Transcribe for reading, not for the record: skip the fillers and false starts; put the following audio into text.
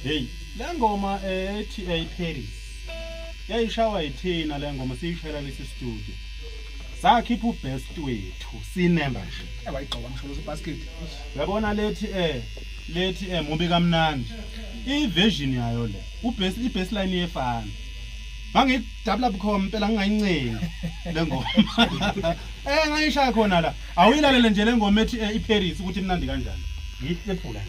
Hey, le ngoma ethi Paris. Yayishawa yithina le ngoma siyishela lesi studio. Sakhipha ubest wethu sinemba nje. Abayigqoka msholo basket. Uyabona lethi mubi kamnandi. I-version yayo le. I-bass line yefana. Mangidabula bukhoma impela ngingayincengi le ngoma. Ngayishaya khona la. Awuyilalele nje le ngoma ethi iParis ukuthi imnandi kanjani. Yihle phula.